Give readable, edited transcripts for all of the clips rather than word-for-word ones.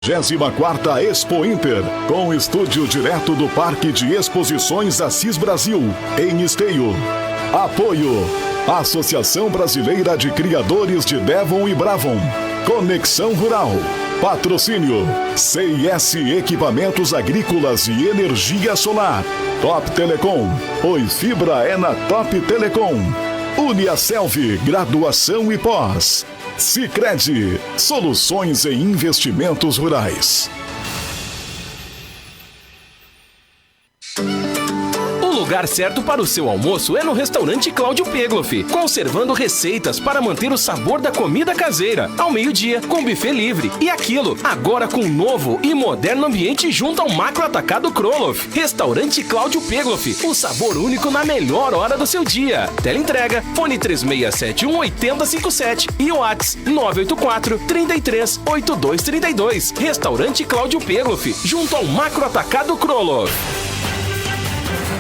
24ª Expo Inter, com estúdio direto do Parque de Exposições Assis Brasil, em Esteio. Apoio: Associação Brasileira de Criadores de Devon e Bravon. Conexão Rural. Patrocínio: CIS Equipamentos Agrícolas e Energia Solar. Top Telecom, pois fibra é na Top Telecom. Uniaselv, graduação e pós. Sicredi, soluções em investimentos rurais. O lugar certo para o seu almoço é no restaurante Cláudio Pegloff, conservando receitas para manter o sabor da comida caseira. Ao meio-dia, com buffet livre. E aquilo, agora com um novo e moderno ambiente junto ao macro atacado Kroloff. Restaurante Cláudio Pegloff, o sabor único na melhor hora do seu dia. Teleentrega, fone 3671-8057 e o WhatsApp 984-338232. Restaurante Cláudio Pegloff, junto ao macro atacado Kroloff.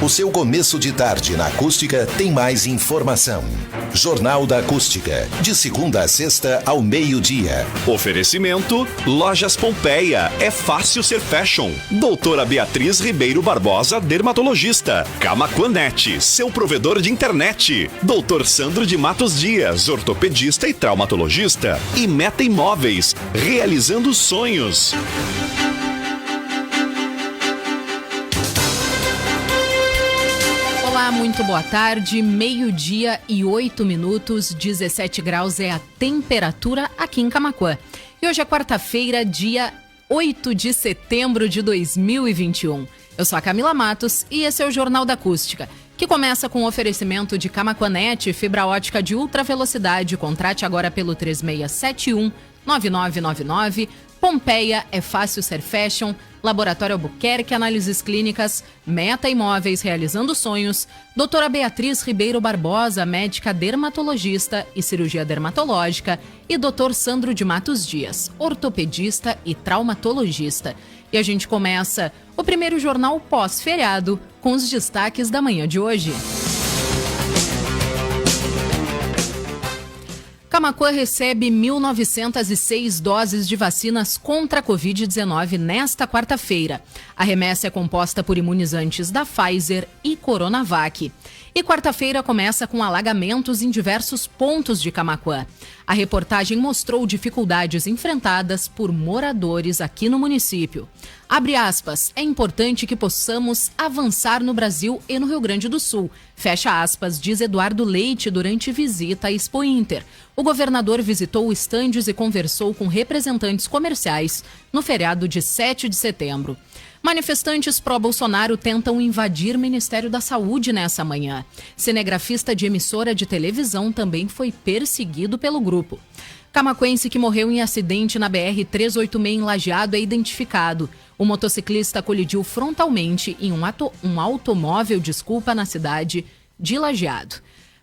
O seu começo de tarde na Acústica tem mais informação. Jornal da Acústica, de segunda a sexta ao meio-dia. Oferecimento: Lojas Pompeia, é fácil ser fashion. Doutora Beatriz Ribeiro Barbosa, dermatologista. Camaquanet, seu provedor de internet. Doutor Sandro de Matos Dias, ortopedista e traumatologista. E Meta Imóveis, realizando sonhos. Olá, muito boa tarde, 12:08, 17 graus é a temperatura aqui em Camaquã. E hoje é quarta-feira, dia 8 de setembro de 2021. Eu sou a Camila Matos e esse é o Jornal da Acústica, que começa com o oferecimento de Camaquanet, fibra ótica de ultra velocidade. Contrate agora pelo 3671-9999. Pompeia, é fácil ser fashion. Laboratório Albuquerque, análises clínicas. Meta Imóveis, realizando sonhos. Doutora Beatriz Ribeiro Barbosa, médica dermatologista e cirurgia dermatológica. E Doutor Sandro de Matos Dias, ortopedista e traumatologista. E a gente começa o primeiro jornal pós-feriado com os destaques da manhã de hoje. Camaquã recebe 1.906 doses de vacinas contra a Covid-19 nesta quarta-feira. A remessa é composta por imunizantes da Pfizer e Coronavac. E quarta-feira começa com alagamentos em diversos pontos de Camaquã. A reportagem mostrou dificuldades enfrentadas por moradores aqui no município. Abre aspas, é importante que possamos avançar no Brasil e no Rio Grande do Sul. Fecha aspas, diz Eduardo Leite durante visita à Expo Inter. O governador visitou estandes e conversou com representantes comerciais no feriado de 7 de setembro. Manifestantes pró-Bolsonaro tentam invadir o Ministério da Saúde nessa manhã. Cinegrafista de emissora de televisão também foi perseguido pelo grupo. Camaquense que morreu em acidente na BR-386 em Lajeado é identificado. O motociclista colidiu frontalmente em um automóvel na cidade de Lajeado.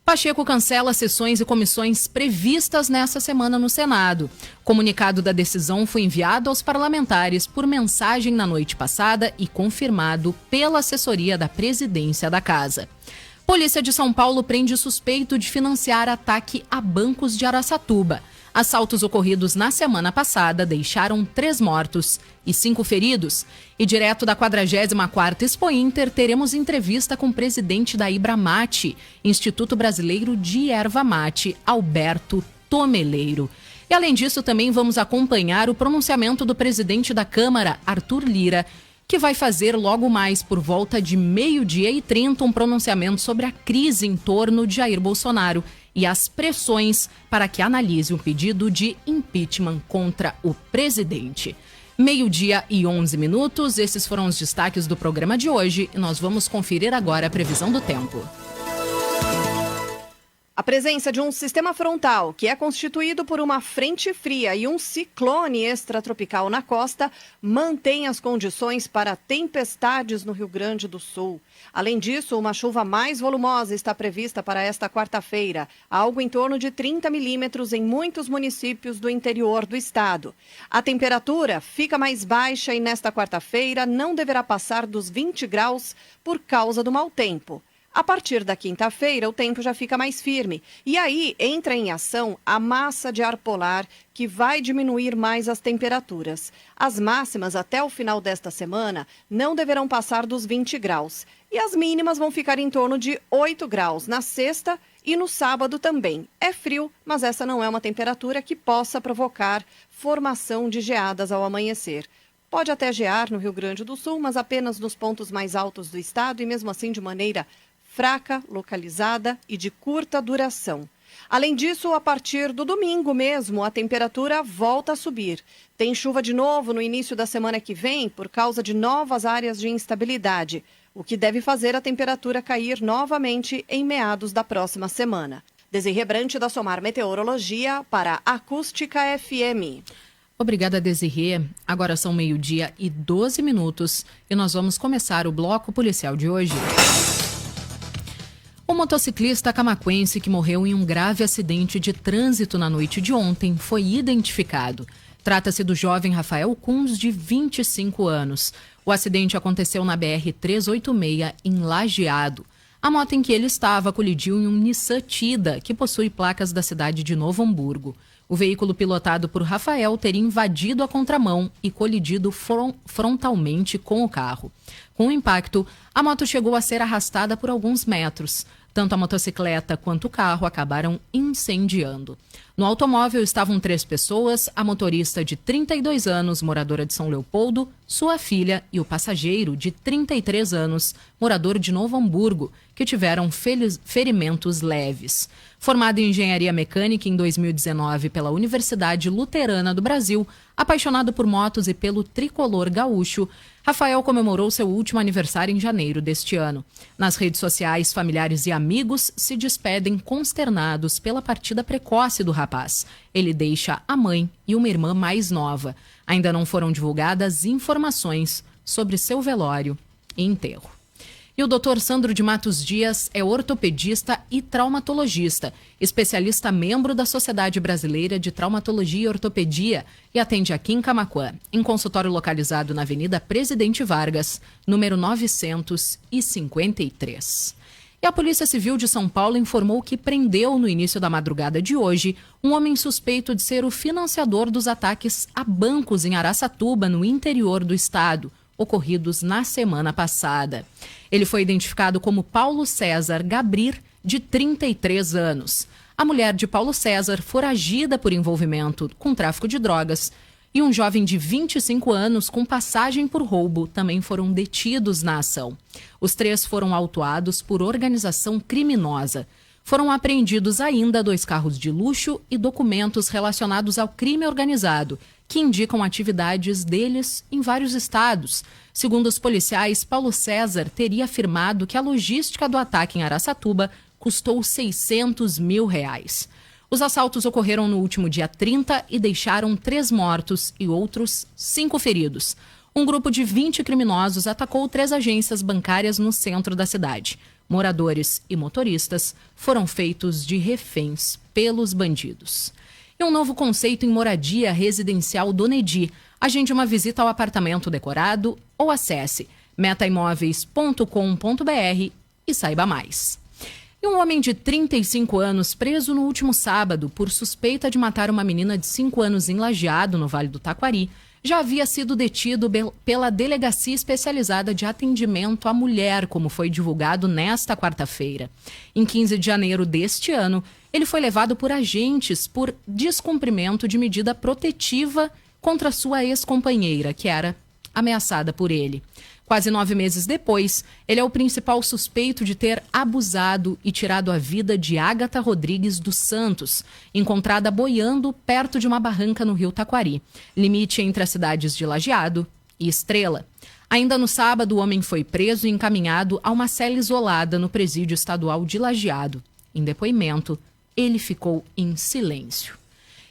Pacheco cancela sessões e comissões previstas nessa semana no Senado. Comunicado da decisão foi enviado aos parlamentares por mensagem na noite passada e confirmado pela assessoria da presidência da Casa. Polícia de São Paulo prende suspeito de financiar ataque a bancos de Araçatuba. Assaltos ocorridos na semana passada deixaram 3 mortos e 5 feridos. E direto da 44ª Expo Inter, teremos entrevista com o presidente da Ibramate, Instituto Brasileiro de Erva Mate, Alberto Tomeleiro. E além disso, também vamos acompanhar o pronunciamento do presidente da Câmara, Arthur Lira, que vai fazer logo mais por volta de 12:30 um pronunciamento sobre a crise em torno de Jair Bolsonaro e as pressões para que analise um pedido de impeachment contra o presidente. 12:11, esses foram os destaques do programa de hoje e nós vamos conferir agora a previsão do tempo. A presença de um sistema frontal, que é constituído por uma frente fria e um ciclone extratropical na costa, mantém as condições para tempestades no Rio Grande do Sul. Além disso, uma chuva mais volumosa está prevista para esta quarta-feira, algo em torno de 30 milímetros em muitos municípios do interior do estado. A temperatura fica mais baixa e nesta quarta-feira não deverá passar dos 20 graus por causa do mau tempo. A partir da quinta-feira, o tempo já fica mais firme. E aí entra em ação a massa de ar polar, que vai diminuir mais as temperaturas. As máximas até o final desta semana não deverão passar dos 20 graus. E as mínimas vão ficar em torno de 8 graus na sexta e no sábado também. É frio, mas essa não é uma temperatura que possa provocar formação de geadas ao amanhecer. Pode até gear no Rio Grande do Sul, mas apenas nos pontos mais altos do estado e mesmo assim de maneira fraca, localizada e de curta duração. Além disso, a partir do domingo mesmo, a temperatura volta a subir. Tem chuva de novo no início da semana que vem por causa de novas áreas de instabilidade, o que deve fazer a temperatura cair novamente em meados da próxima semana. Desirê Brant, da Somar Meteorologia, para Acústica FM. Obrigada, Desirê. Agora são 12:12 e nós vamos começar o bloco policial de hoje. O motociclista camaquense que morreu em um grave acidente de trânsito na noite de ontem foi identificado. Trata-se do jovem Rafael Kunz, de 25 anos. O acidente aconteceu na BR-386, em Lajeado. A moto em que ele estava colidiu em um Nissan Tida, que possui placas da cidade de Novo Hamburgo. O veículo pilotado por Rafael teria invadido a contramão e colidido frontalmente com o carro. Com o impacto, a moto chegou a ser arrastada por alguns metros. Tanto a motocicleta quanto o carro acabaram incendiando. No automóvel estavam 3 pessoas, a motorista de 32 anos, moradora de São Leopoldo, sua filha e o passageiro de 33 anos, morador de Novo Hamburgo, que tiveram ferimentos leves. Formado em engenharia mecânica em 2019 pela Universidade Luterana do Brasil, apaixonado por motos e pelo tricolor gaúcho, Rafael comemorou seu último aniversário em janeiro deste ano. Nas redes sociais, familiares e amigos se despedem consternados pela partida precoce do rapaz. Ele deixa a mãe e uma irmã mais nova. Ainda não foram divulgadas informações sobre seu velório e enterro. E o Dr. Sandro de Matos Dias é ortopedista e traumatologista, especialista membro da Sociedade Brasileira de Traumatologia e Ortopedia e atende aqui em Camaquã, em consultório localizado na Avenida Presidente Vargas, número 953. E a Polícia Civil de São Paulo informou que prendeu no início da madrugada de hoje um homem suspeito de ser o financiador dos ataques a bancos em Araçatuba, no interior do estado, ocorridos na semana passada. Ele foi identificado como Paulo César Gabrir, de 33 anos. A mulher de Paulo César, foragida por envolvimento com tráfico de drogas, e um jovem de 25 anos com passagem por roubo também foram detidos na ação. Os 3 foram autuados por organização criminosa. Foram apreendidos ainda 2 carros de luxo e documentos relacionados ao crime organizado, que indicam atividades deles em vários estados. Segundo os policiais, Paulo César teria afirmado que a logística do ataque em Araçatuba custou R$600 mil. Os assaltos ocorreram no último dia 30 e deixaram 3 mortos e outros 5 feridos. Um grupo de 20 criminosos atacou 3 agências bancárias no centro da cidade. Moradores e motoristas foram feitos de reféns pelos bandidos. E um novo conceito em moradia residencial Donedi. Agende uma visita ao apartamento decorado ou acesse metaimóveis.com.br e saiba mais. E um homem de 35 anos preso no último sábado por suspeita de matar uma menina de 5 anos em Lajeado, no Vale do Taquari, já havia sido detido pela Delegacia Especializada de Atendimento à Mulher, como foi divulgado nesta quarta-feira. Em 15 de janeiro deste ano, ele foi levado por agentes por descumprimento de medida protetiva contra sua ex-companheira, que era ameaçada por ele. Quase 9 meses depois, ele é o principal suspeito de ter abusado e tirado a vida de Ágata Rodrigues dos Santos, encontrada boiando perto de uma barranca no rio Taquari, limite entre as cidades de Lajeado e Estrela. Ainda no sábado, o homem foi preso e encaminhado a uma cela isolada no presídio estadual de Lajeado. Em depoimento, ele ficou em silêncio.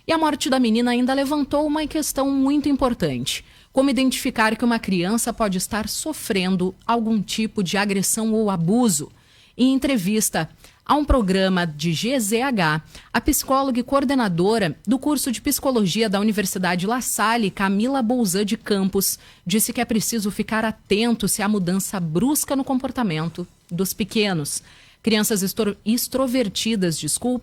E a morte da menina ainda levantou uma questão muito importante: como identificar que uma criança pode estar sofrendo algum tipo de agressão ou abuso. Em entrevista a um programa de GZH, a psicóloga e coordenadora do curso de psicologia da Universidade La Salle, Camila Bolzan de Campos, disse que é preciso ficar atento se há mudança brusca no comportamento dos pequenos. crianças extrovertidas,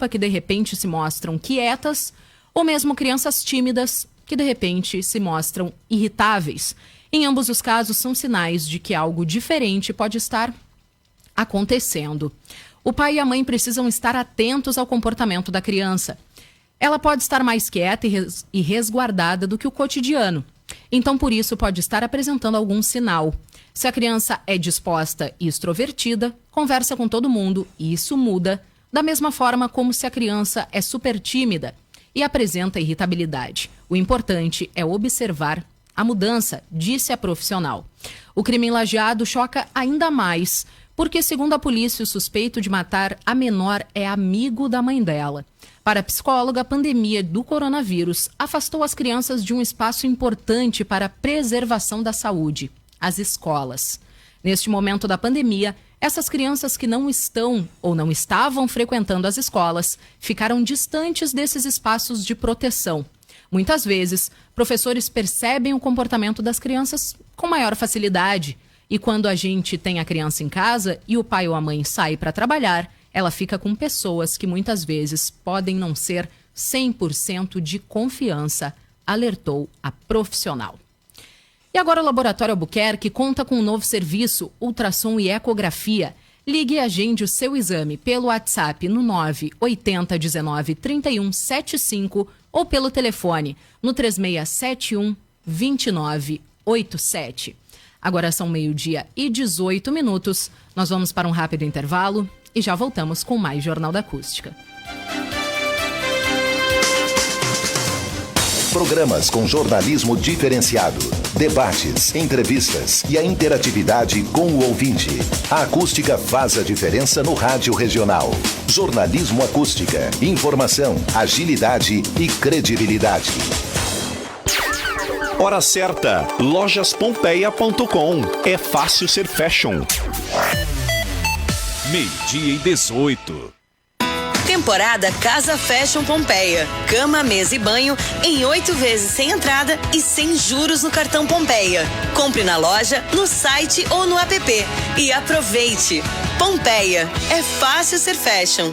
que de repente se mostram quietas, ou mesmo crianças tímidas, que de repente se mostram irritáveis. Em ambos os casos, são sinais de que algo diferente pode estar acontecendo. O pai e a mãe precisam estar atentos ao comportamento da criança. Ela pode estar mais quieta e resguardada do que o cotidiano. Então, por isso, pode estar apresentando algum sinal. Se a criança é disposta e extrovertida, conversa com todo mundo e isso muda, da mesma forma como se a criança é super tímida e apresenta irritabilidade. O importante é observar a mudança, disse a profissional. O crime em Lajeado choca ainda mais, porque, segundo a polícia, o suspeito de matar a menor é amigo da mãe dela. Para a psicóloga, a pandemia do coronavírus afastou as crianças de um espaço importante para a preservação da saúde, as escolas. Neste momento da pandemia, essas crianças que não estão ou não estavam frequentando as escolas ficaram distantes desses espaços de proteção. Muitas vezes, professores percebem o comportamento das crianças com maior facilidade. E quando a gente tem a criança em casa e o pai ou a mãe sai para trabalhar, ela fica com pessoas que muitas vezes podem não ser 100% de confiança, alertou a profissional. E agora o Laboratório Albuquerque conta com um novo serviço, ultrassom e ecografia. Ligue e agende o seu exame pelo WhatsApp no 980 19 31 75 ou pelo telefone no 3671 2987. Agora são 12:18. Nós vamos para um rápido intervalo e já voltamos com mais Jornal da Acústica. Programas com jornalismo diferenciado, debates, entrevistas e a interatividade com o ouvinte. A acústica faz a diferença no rádio regional. Jornalismo Acústica. Informação, agilidade e credibilidade. Hora certa, lojaspompeia.com. É fácil ser fashion. 12:18. Temporada Casa Fashion Pompeia. Cama, mesa e banho em 8 vezes sem entrada e sem juros no cartão Pompeia. Compre na loja, no site ou no app. E aproveite. Pompeia. É fácil ser fashion.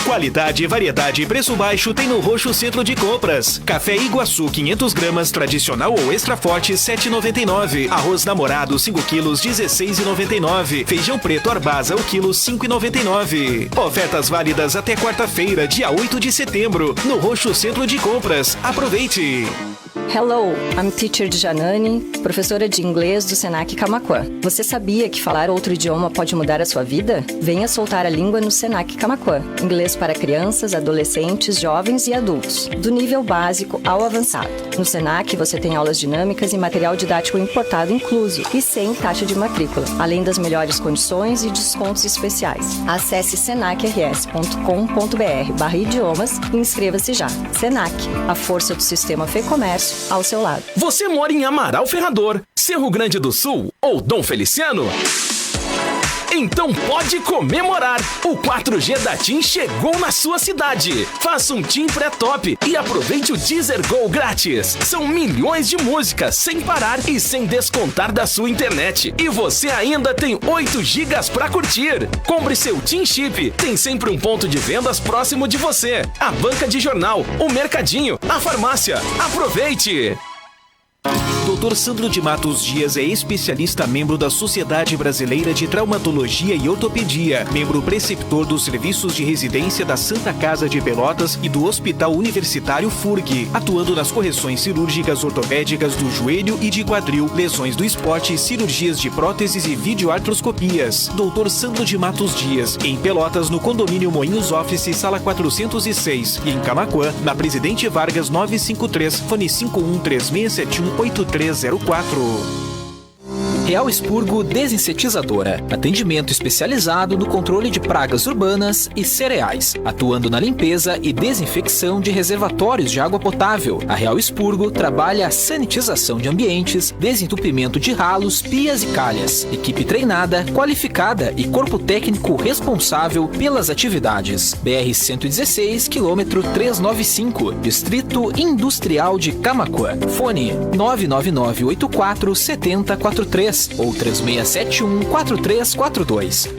Qualidade, variedade e preço baixo tem no Roxo Centro de Compras. Café Iguaçu 500 gramas, tradicional ou extra forte, 7,99. Arroz namorado 5 quilos, 16,99. Feijão preto Arbasa, o quilo, 5,99. Ofertas válidas até quarta-feira, dia 8 de setembro, no Roxo Centro de Compras. Aproveite! Hello, I'm Teacher Janani, professora de inglês do Senac Camaquã. Você sabia que falar outro idioma pode mudar a sua vida? Venha soltar a língua no Senac Camaquã. Inglês para crianças, adolescentes, jovens e adultos, do nível básico ao avançado. No Senac você tem aulas dinâmicas e material didático importado incluso e sem taxa de matrícula, além das melhores condições e descontos especiais. Acesse senacrs.com.br/idiomas e inscreva-se já. Senac, a força do sistema Fê Comércio ao seu lado. Você mora em Amaral Ferrador, Cerro Grande do Sul ou Dom Feliciano? Então pode comemorar! O 4G da TIM chegou na sua cidade. Faça um TIM pré-top e aproveite o Deezer Go grátis. São milhões de músicas sem parar e sem descontar da sua internet. E você ainda tem 8 gigas pra curtir. Compre seu TIM Chip. Tem sempre um ponto de vendas próximo de você. A banca de jornal, o mercadinho, a farmácia. Aproveite! Dr. Sandro de Matos Dias é especialista membro da Sociedade Brasileira de Traumatologia e Ortopedia, membro preceptor dos serviços de residência da Santa Casa de Pelotas e do Hospital Universitário FURG, atuando nas correções cirúrgicas ortopédicas do joelho e de quadril, lesões do esporte, cirurgias de próteses e videoartroscopias. Dr. Sandro de Matos Dias, em Pelotas, no condomínio Moinhos Office, sala 406, e em Camaquã, na Presidente Vargas 953, fone 5136718304. Real Expurgo Desinsetizadora. Atendimento especializado no controle de pragas urbanas e cereais, atuando na limpeza e desinfecção de reservatórios de água potável. A Real Expurgo trabalha a sanitização de ambientes, desentupimento de ralos, pias e calhas. Equipe treinada, qualificada e corpo técnico responsável pelas atividades. BR-116, quilômetro 395, Distrito Industrial de Camaquã. Fone 99984 7043 ou 3671-4342.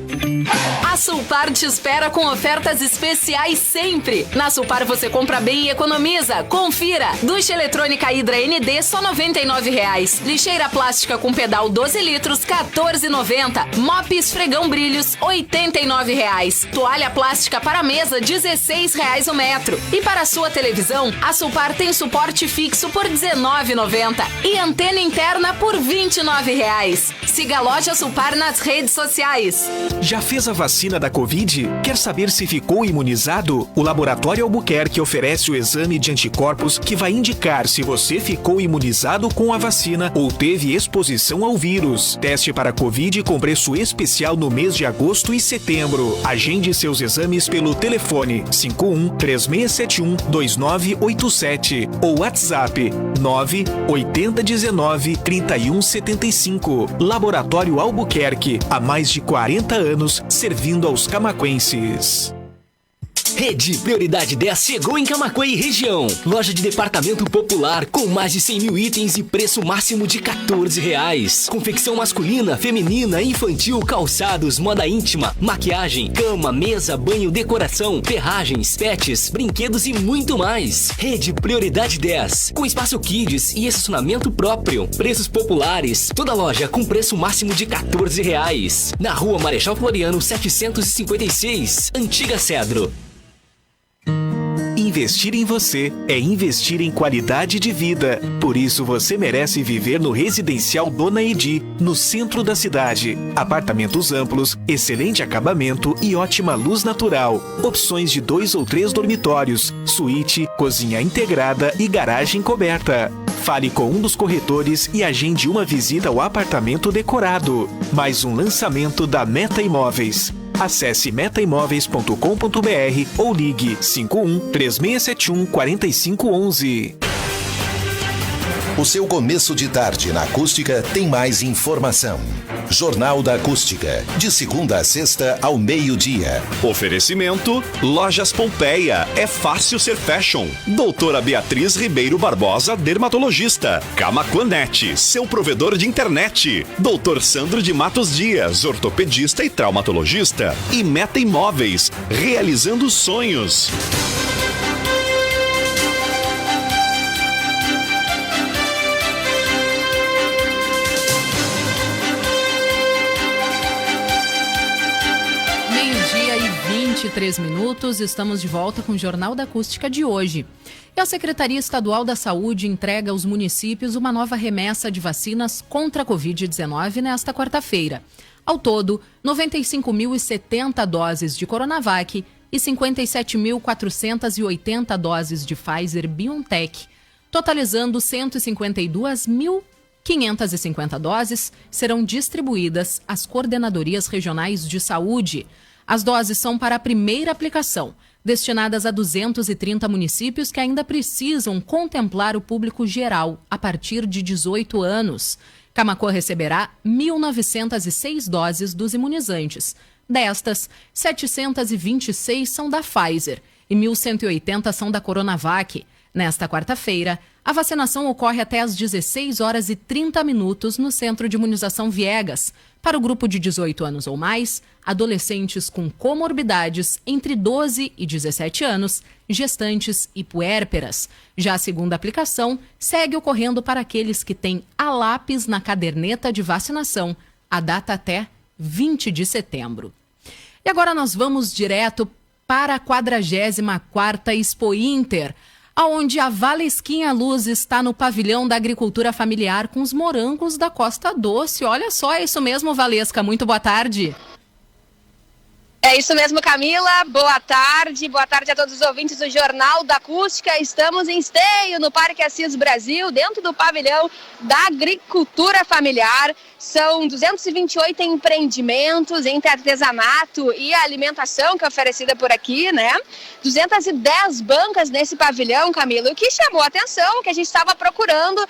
A Sulpar te espera com ofertas especiais sempre. Na Sulpar você compra bem e economiza. Confira. Ducha eletrônica Hydra ND só R$ 99,00. Lixeira plástica com pedal 12 litros, R$ 14,90. Mop esfregão brilhos, R$ 89,00. Toalha plástica para mesa, R$ 16,00 o metro. E para a sua televisão, a Sulpar tem suporte fixo por R$ 19,90 e antena interna por R$ 29,00. Siga a loja Sulpar nas redes sociais. Já fez a vacina da Covid? Quer saber se ficou imunizado? O Laboratório Albuquerque oferece o exame de anticorpos que vai indicar se você ficou imunizado com a vacina ou teve exposição ao vírus. Teste para Covid com preço especial no mês de agosto e setembro. Agende seus exames pelo telefone 51-3671-2987 ou WhatsApp 9-8019-3175. Laboratório Albuquerque, há mais de 40 anos, servindo aos camaquenses. Rede Prioridade 10 chegou em Camaquã e região. Loja de departamento popular com mais de 100 mil itens e preço máximo de R$ 14,00. Confecção masculina, feminina, infantil, calçados, moda íntima, maquiagem, cama, mesa, banho, decoração, ferragens, pets, brinquedos e muito mais. Rede Prioridade 10, com espaço kids e estacionamento próprio. Preços populares. Toda loja com preço máximo de R$ 14,00. Na Rua Marechal Floriano 756, Antiga Cedro. Investir em você é investir em qualidade de vida. Por isso você merece viver no Residencial Dona Edi, no centro da cidade. Apartamentos amplos, excelente acabamento e ótima luz natural. Opções de 2 ou 3 dormitórios, suíte, cozinha integrada e garagem coberta. Fale com um dos corretores e agende uma visita ao apartamento decorado. Mais um lançamento da Meta Imóveis. Acesse metaimóveis.com.br ou ligue 51-3671-4511. O seu começo de tarde na Acústica tem mais informação. Jornal da Acústica, de segunda a sexta ao meio-dia. Oferecimento Lojas Pompeia, é fácil ser fashion. Doutora Beatriz Ribeiro Barbosa, dermatologista. Camaquanete, seu provedor de internet. Doutor Sandro de Matos Dias, ortopedista e traumatologista. E Meta Imóveis, realizando sonhos. Meio-dia e 23 minutos, estamos de volta com o Jornal da Acústica de hoje. E a Secretaria Estadual da Saúde entrega aos municípios uma nova remessa de vacinas contra a Covid-19 nesta quarta-feira. Ao todo, 95.070 doses de Coronavac e 57.480 doses de Pfizer-BioNTech, totalizando 152.550 doses, serão distribuídas às coordenadorias regionais de saúde. As doses são para a primeira aplicação, destinadas a 230 municípios que ainda precisam contemplar o público geral a partir de 18 anos. Camaquã receberá 1.906 doses dos imunizantes. Destas, 726 são da Pfizer e 1.180 são da Coronavac. Nesta quarta-feira, a vacinação ocorre até às 16h30 no Centro de Imunização Viegas. Para o grupo de 18 anos ou mais, adolescentes com comorbidades entre 12 e 17 anos, gestantes e puérperas. Já a segunda aplicação segue ocorrendo para aqueles que têm a lápis na caderneta de vacinação, a data até 20 de setembro. E agora nós vamos direto para a 44ª Expo Inter, onde a Valesquinha Luz está no pavilhão da agricultura familiar com os morangos da Costa Doce. Olha só, é isso mesmo, Valesca. Muito boa tarde. É isso mesmo, Camila. Boa tarde a todos os ouvintes do Jornal da Acústica. Estamos em Esteio, no Parque Assis Brasil, dentro do pavilhão da agricultura familiar. São 228 empreendimentos entre artesanato e alimentação que é oferecida por aqui, né? 210 bancas nesse pavilhão, Camila. O que chamou a atenção, que a gente estava procurando,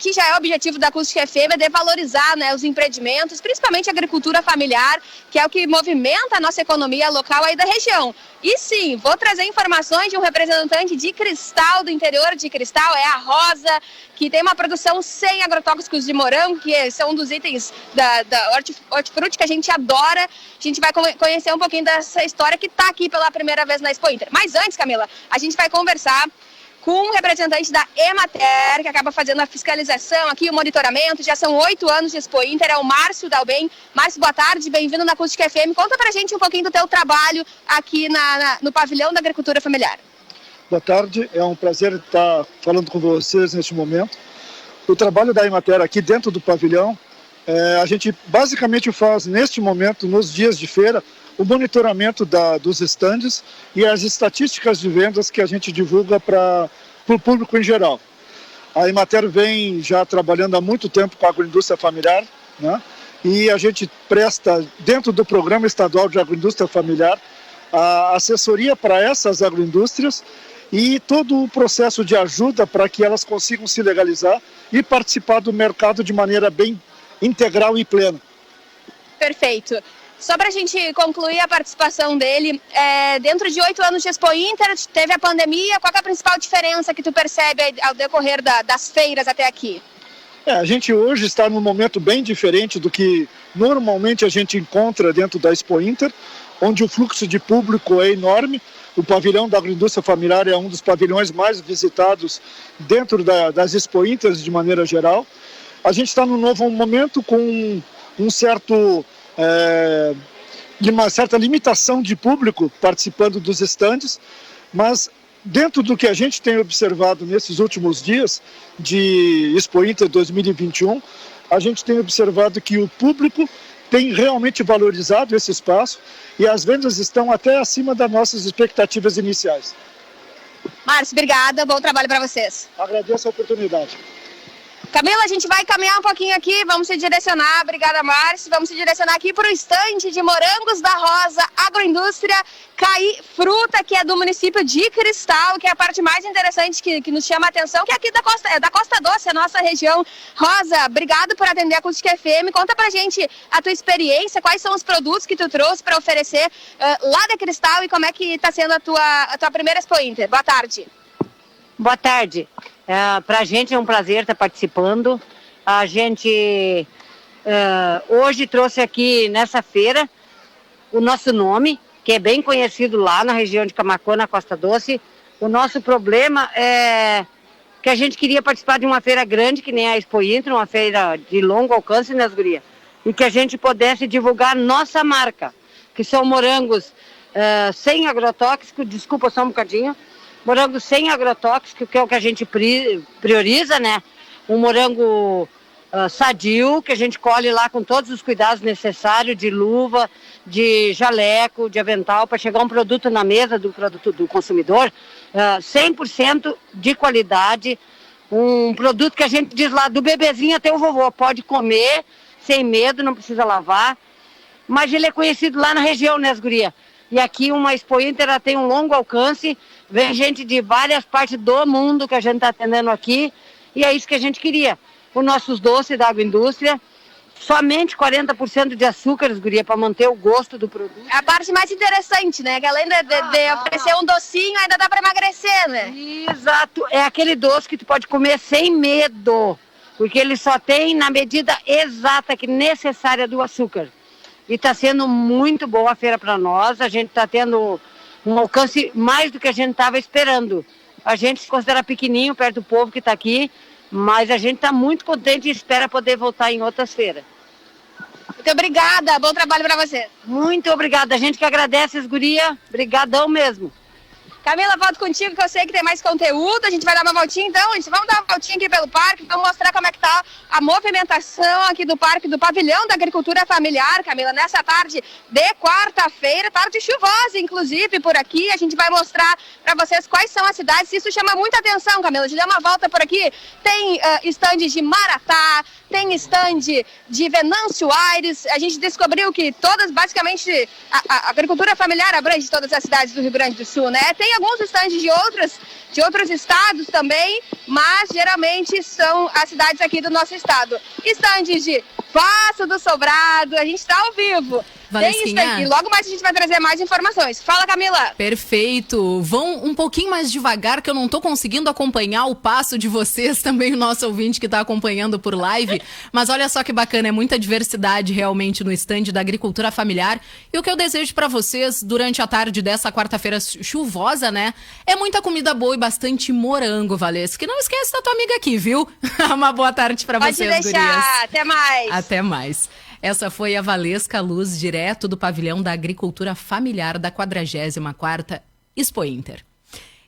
que já é o objetivo da Acústica FM, é de valorizar, né, os empreendimentos, principalmente a agricultura familiar, que é o que movimenta, a nossa economia local aí da região. E sim, vou trazer informações de um representante de Cristal, do interior de Cristal, é a Rosa, que tem uma produção sem agrotóxicos de morango, que são um dos itens da hortifruti que a gente adora. A gente vai conhecer um pouquinho dessa história que está aqui pela primeira vez na Expo Inter. Mas antes, Camila, a gente vai conversar com um representante da Emater, que acaba fazendo a fiscalização aqui, o monitoramento. Já são 8 anos de Expo Inter, é o Márcio Dalben. Márcio, boa tarde, bem-vindo na Acústica FM. Conta pra gente um pouquinho do teu trabalho aqui no Pavilhão da Agricultura Familiar. Boa tarde, é um prazer estar falando com vocês neste momento. O trabalho da Emater aqui dentro do pavilhão, a gente basicamente faz neste momento, nos dias de feira, o monitoramento dos estandes e as estatísticas de vendas que a gente divulga para o público em geral. A Emater vem já trabalhando há muito tempo com a agroindústria familiar, né? E a gente presta, dentro do Programa Estadual de Agroindústria Familiar, a assessoria para essas agroindústrias e todo o processo de ajuda para que elas consigam se legalizar e participar do mercado de maneira bem integral e plena. Perfeito. Só para a gente concluir a participação dele, dentro de 8 anos de Expo Inter, teve a pandemia, qual é a principal diferença que tu percebe ao decorrer das feiras até aqui? A gente hoje está num momento bem diferente do que normalmente a gente encontra dentro da Expo Inter, onde o fluxo de público é enorme. O pavilhão da agroindústria familiar é um dos pavilhões mais visitados dentro das Expo Inters de maneira geral. A gente está num novo momento com uma certa limitação de público participando dos estandes, mas dentro do que a gente tem observado nesses últimos dias de Expo Inter 2021, a gente tem observado que o público tem realmente valorizado esse espaço e as vendas estão até acima das nossas expectativas iniciais. Márcio, obrigada, bom trabalho para vocês. Agradeço a oportunidade. Camila, a gente vai caminhar um pouquinho aqui, vamos se direcionar, obrigada Márcio, vamos se direcionar aqui para o estande de morangos da Rosa Agroindústria Caí Fruta, que é do município de Cristal, que é a parte mais interessante que nos chama a atenção, que é aqui da Costa Doce, a nossa região. Rosa, obrigado por atender a Acústica FM, conta pra gente a tua experiência, quais são os produtos que tu trouxe para oferecer lá de Cristal e como é que está sendo a tua primeira Expo Inter. Boa tarde. Boa tarde. Para a gente é um prazer estar participando. A gente hoje trouxe aqui nessa feira o nosso nome, que é bem conhecido lá na região de Camaquã, na Costa Doce. O nosso problema é que a gente queria participar de uma feira grande, que nem a Expo Inter, uma feira de longo alcance, né, guria? E que a gente pudesse divulgar nossa marca, que são morangos sem agrotóxico, desculpa só um bocadinho, morango sem agrotóxico, que é o que a gente prioriza, né? Um morango sadio, que a gente colhe lá com todos os cuidados necessários, de luva, de jaleco, de avental, para chegar um produto na mesa do consumidor, 100% de qualidade, um produto que a gente diz lá, do bebezinho até o vovô, pode comer sem medo, não precisa lavar, mas ele é conhecido lá na região, né, guria? E aqui uma Expo Inter ela tem um longo alcance, vem gente de várias partes do mundo que a gente está atendendo aqui, e é isso que a gente queria. Os nossos doces da agroindústria, somente 40% de açúcares, guria, para manter o gosto do produto. A parte mais interessante, né? Que além de oferecer um docinho, ainda dá para emagrecer, né? Exato, é aquele doce que tu pode comer sem medo, porque ele só tem na medida exata que necessária do açúcar. E está sendo muito boa a feira para nós, a gente está tendo um alcance mais do que a gente estava esperando. A gente se considera pequenininho perto do povo que está aqui, mas a gente está muito contente e espera poder voltar em outras feiras. Muito obrigada, bom trabalho para você. Muito obrigada, a gente que agradece as gurias, brigadão mesmo. Camila, volto contigo que eu sei que tem mais conteúdo, a gente vai dar uma voltinha então, vamos dar uma voltinha aqui pelo parque, vamos mostrar como é que tá a movimentação aqui do parque, do Pavilhão da Agricultura Familiar, Camila, nessa tarde de quarta-feira, tarde chuvosa inclusive por aqui, a gente vai mostrar para vocês quais são as cidades, isso chama muita atenção, Camila, a gente dá uma volta por aqui, tem estandes de Maratá, tem estande de Venâncio Aires, a gente descobriu que basicamente, a agricultura familiar abrange todas as cidades do Rio Grande do Sul, né? Tem alguns estandes de outros estados também, mas geralmente são as cidades aqui do nosso estado. Estandes de Passo do Sobrado, a gente está ao vivo Valesquinha. É isso aí. Logo mais a gente vai trazer mais informações. Fala, Camila. Perfeito. Vão um pouquinho mais devagar, que eu não tô conseguindo acompanhar o passo de vocês, também o nosso ouvinte que tá acompanhando por live. Mas olha só que bacana, é muita diversidade realmente no estande da agricultura familiar. E o que eu desejo para vocês durante a tarde dessa quarta-feira chuvosa, né? É muita comida boa e bastante morango, Valesca. E não esquece da tua amiga aqui, viu? Uma boa tarde para vocês, gurias. Pode deixar. Até mais. Até mais. Essa foi a Valesca Luz, direto do pavilhão da agricultura familiar da 44ª Expo Inter.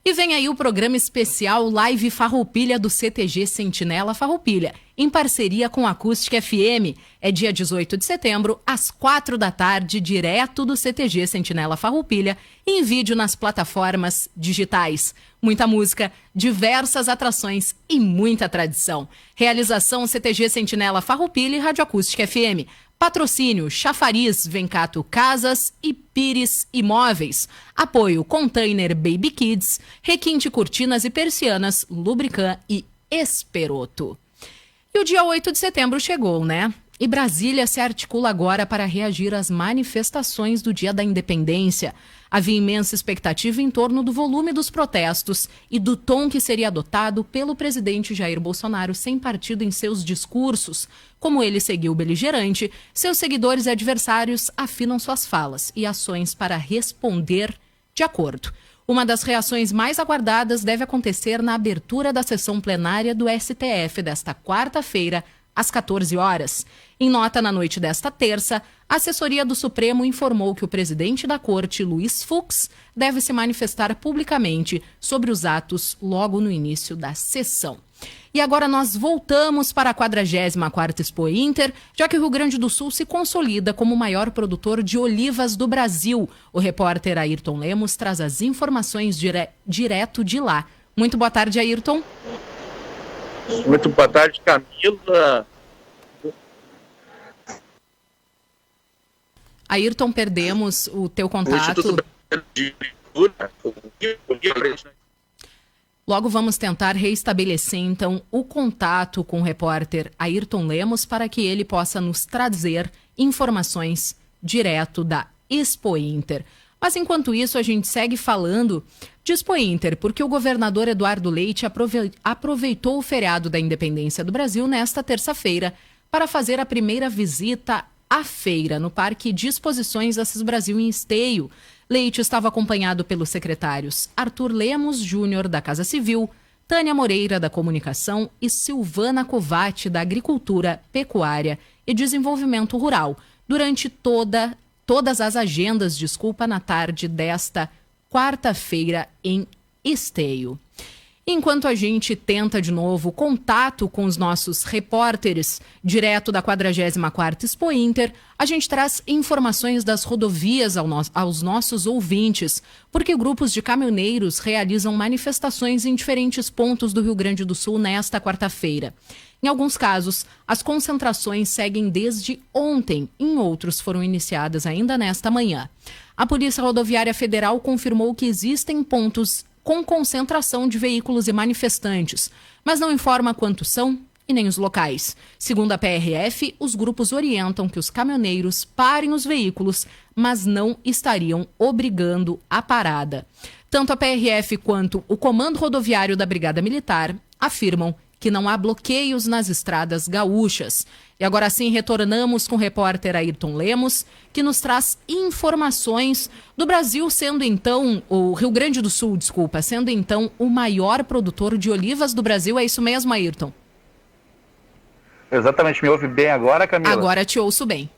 E vem aí o programa especial Live Farroupilha do CTG Sentinela Farroupilha, em parceria com a Acústica FM. É dia 18 de setembro, às 4h, direto do CTG Sentinela Farroupilha, em vídeo nas plataformas digitais. Muita música, diversas atrações e muita tradição. Realização CTG Sentinela Farroupilha e Rádio Acústica FM. Patrocínio Chafariz, Vencato Casas e Pires Imóveis. Apoio Container Baby Kids, Requinte Cortinas e Persianas, Lubrican e Esperoto. E o dia 8 de setembro chegou, né? E Brasília se articula agora para reagir às manifestações do Dia da Independência. Havia imensa expectativa em torno do volume dos protestos e do tom que seria adotado pelo presidente Jair Bolsonaro sem partido em seus discursos. Como ele seguiu beligerante, seus seguidores e adversários afinam suas falas e ações para responder de acordo. Uma das reações mais aguardadas deve acontecer na abertura da sessão plenária do STF desta quarta-feira, às 14 horas. Em nota na noite desta terça, a assessoria do Supremo informou que o presidente da Corte, Luiz Fux, deve se manifestar publicamente sobre os atos logo no início da sessão. E agora nós voltamos para a 44ª Expo Inter, já que o Rio Grande do Sul se consolida como o maior produtor de olivas do Brasil. O repórter Ayrton Lemos traz as informações direto de lá. Muito boa tarde, Ayrton. Muito boa tarde, Camila. Ayrton, perdemos o teu contato. Logo vamos tentar reestabelecer, então, o contato com o repórter Ayrton Lemos para que ele possa nos trazer informações direto da Expo Inter. Mas, enquanto isso, a gente segue falando de Expo Inter, porque o governador Eduardo Leite aproveitou o feriado da Independência do Brasil nesta terça-feira para fazer a primeira visita à feira no Parque de Exposições Assis Brasil em Esteio. Leite estava acompanhado pelos secretários Arthur Lemos Júnior, da Casa Civil, Tânia Moreira, da Comunicação, e Silvana Covatti, da Agricultura, Pecuária e Desenvolvimento Rural, durante todas as agendas, na tarde desta quarta-feira em Esteio. Enquanto a gente tenta de novo contato com os nossos repórteres direto da 44ª Expo Inter, a gente traz informações das rodovias aos nossos ouvintes, porque grupos de caminhoneiros realizam manifestações em diferentes pontos do Rio Grande do Sul nesta quarta-feira. Em alguns casos, as concentrações seguem desde ontem, em outros foram iniciadas ainda nesta manhã. A Polícia Rodoviária Federal confirmou que existem pontos com concentração de veículos e manifestantes, mas não informa quantos são e nem os locais. Segundo a PRF, os grupos orientam que os caminhoneiros parem os veículos, mas não estariam obrigando a parada. Tanto a PRF quanto o Comando Rodoviário da Brigada Militar afirmam que não há bloqueios nas estradas gaúchas. E agora sim retornamos com o repórter Ayrton Lemos, que nos traz informações do Brasil sendo então, o Rio Grande do Sul, sendo então o maior produtor de olivas do Brasil. É isso mesmo, Ayrton? Exatamente, me ouve bem agora, Camila? Agora te ouço bem.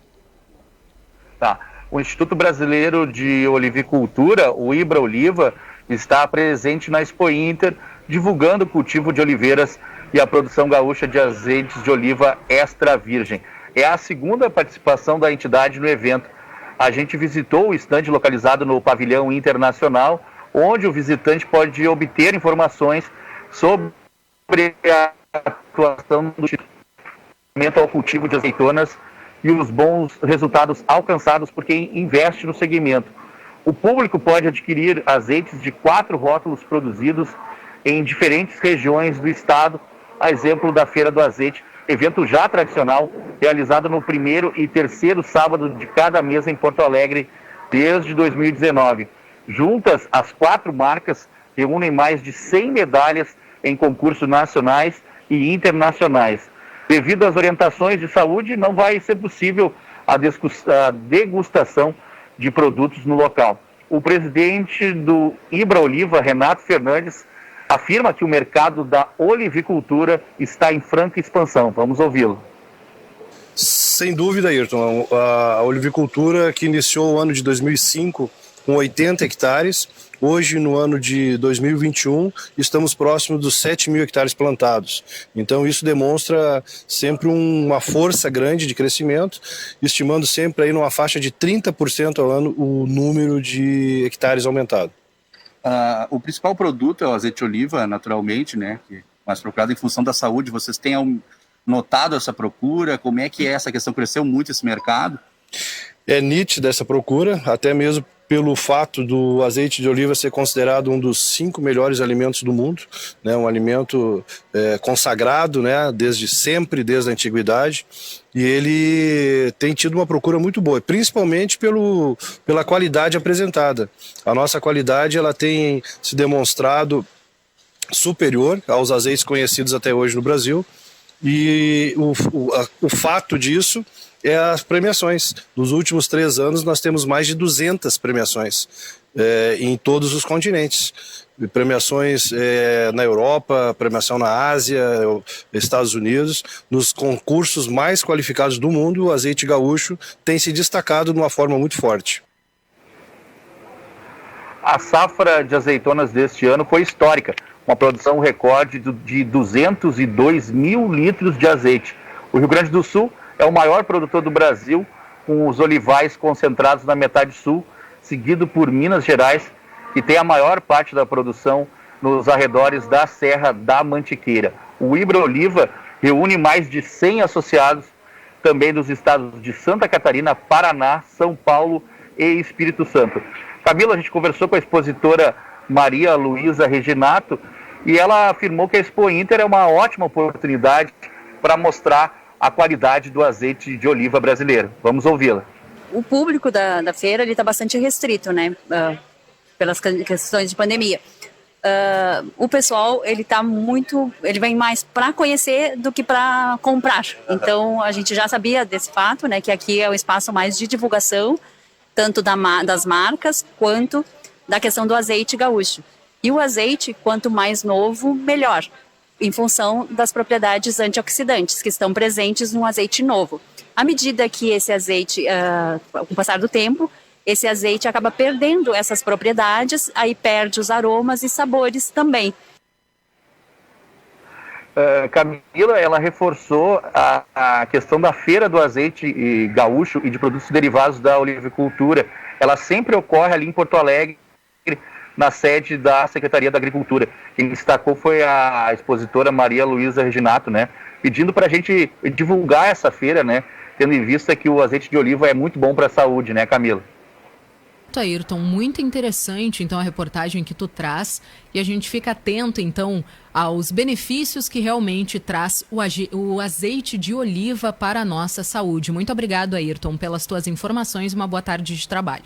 Tá. O Instituto Brasileiro de Olivicultura, o IBRA Oliva, está presente na Expo Inter, divulgando o cultivo de oliveiras e a produção gaúcha de azeites de oliva extra virgem. É a segunda participação da entidade no evento. A gente visitou o estande localizado no Pavilhão Internacional, onde o visitante pode obter informações sobre a atuação do Instituto ao cultivo de azeitonas e os bons resultados alcançados por quem investe no segmento. O público pode adquirir azeites de 4 rótulos produzidos em diferentes regiões do estado, a exemplo da Feira do Azeite, evento já tradicional, realizado no primeiro e terceiro sábado de cada mês em Porto Alegre, desde 2019. Juntas, as 4 marcas reúnem mais de 100 medalhas em concursos nacionais e internacionais. Devido às orientações de saúde, não vai ser possível a degustação de produtos no local. O presidente do Ibra Oliva, Renato Fernandes, afirma que o mercado da olivicultura está em franca expansão. Vamos ouvi-lo. Sem dúvida, Ayrton. A olivicultura que iniciou o ano de 2005 com 80 hectares, hoje no ano de 2021 estamos próximos dos 7 mil hectares plantados. Então isso demonstra sempre uma força grande de crescimento, estimando sempre aí numa faixa de 30% ao ano o número de hectares aumentado. O principal produto é o azeite de oliva, naturalmente, né, que é mais procurado em função da saúde. Vocês têm notado essa procura? Como é que essa questão? Cresceu muito esse mercado? É nítida essa procura, até mesmo pelo fato do azeite de oliva ser considerado um dos 5 melhores alimentos do mundo, né, um alimento consagrado, né, desde sempre, desde a antiguidade, e ele tem tido uma procura muito boa, principalmente pela qualidade apresentada. A nossa qualidade ela tem se demonstrado superior aos azeites conhecidos até hoje no Brasil, e o fato disso é as premiações. Nos últimos 3 anos nós temos mais de 200 premiações em todos os continentes. Premiações na Europa, premiação na Ásia, Estados Unidos. Nos concursos mais qualificados do mundo, o azeite gaúcho tem se destacado de uma forma muito forte. A safra de azeitonas deste ano foi histórica, uma produção recorde de 202 mil litros de azeite. O Rio Grande do Sul é o maior produtor do Brasil, com os olivais concentrados na metade sul, seguido por Minas Gerais, que tem a maior parte da produção nos arredores da Serra da Mantiqueira. O Ibra Oliva reúne mais de 100 associados, também dos estados de Santa Catarina, Paraná, São Paulo e Espírito Santo. Camila, a gente conversou com a expositora Maria Luísa Reginato e ela afirmou que a Expo Inter é uma ótima oportunidade para mostrar a qualidade do azeite de oliva brasileiro. Vamos ouvi-la. O público da feira está bastante restrito, né, pelas questões de pandemia. O pessoal ele vem mais para conhecer do que para comprar. Então a gente já sabia desse fato, né, que aqui é um espaço mais de divulgação, tanto das marcas quanto da questão do azeite gaúcho. E o azeite, quanto mais novo, melhor, em função das propriedades antioxidantes que estão presentes no azeite novo. À medida que esse azeite, com o passar do tempo, esse azeite acaba perdendo essas propriedades, aí perde os aromas e sabores também. Camila, ela reforçou a questão da Feira do Azeite Gaúcho e de produtos derivados da olivicultura. Ela sempre ocorre ali em Porto Alegre, na sede da Secretaria da Agricultura. Quem destacou foi a expositora Maria Luísa Reginato, né, pedindo para a gente divulgar essa feira, né, tendo em vista que o azeite de oliva é muito bom para a saúde, né, Camila? Ayrton, muito interessante então a reportagem que tu traz e a gente fica atento então aos benefícios que realmente traz o azeite de oliva para a nossa saúde. Muito obrigado, Ayrton, pelas tuas informações e uma boa tarde de trabalho.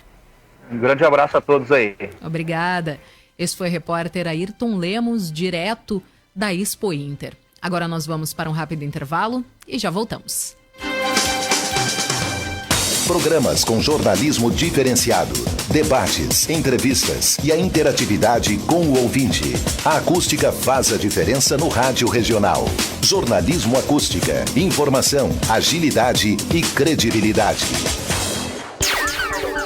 Um grande abraço a todos aí. Obrigada. Esse foi o repórter Ayrton Lemos, direto da Expo Inter. Agora nós vamos para um rápido intervalo e já voltamos. Programas com jornalismo diferenciado, debates, entrevistas e a interatividade com o ouvinte. A acústica faz a diferença no rádio regional. Jornalismo Acústica. Informação, agilidade e credibilidade.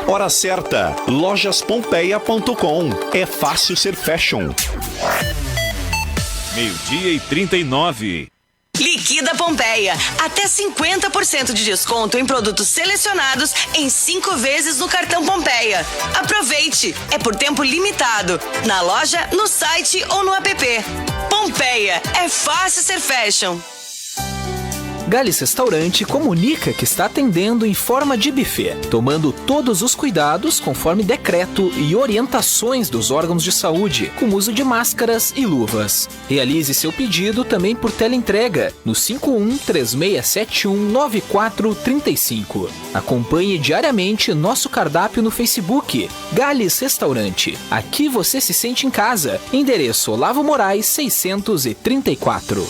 Hora certa, lojaspompeia.com. É fácil ser fashion. 12:39. Liquida Pompeia. Até 50% de desconto em produtos selecionados em 5 vezes no cartão Pompeia. Aproveite! É por tempo limitado. Na loja, no site ou no app. Pompeia. É fácil ser fashion. Galles Restaurante comunica que está atendendo em forma de buffet, tomando todos os cuidados conforme decreto e orientações dos órgãos de saúde, com uso de máscaras e luvas. Realize seu pedido também por teleentrega no 51-3671-9435. Acompanhe diariamente nosso cardápio no Facebook, Galles Restaurante. Aqui você se sente em casa. Endereço Olavo Moraes 634.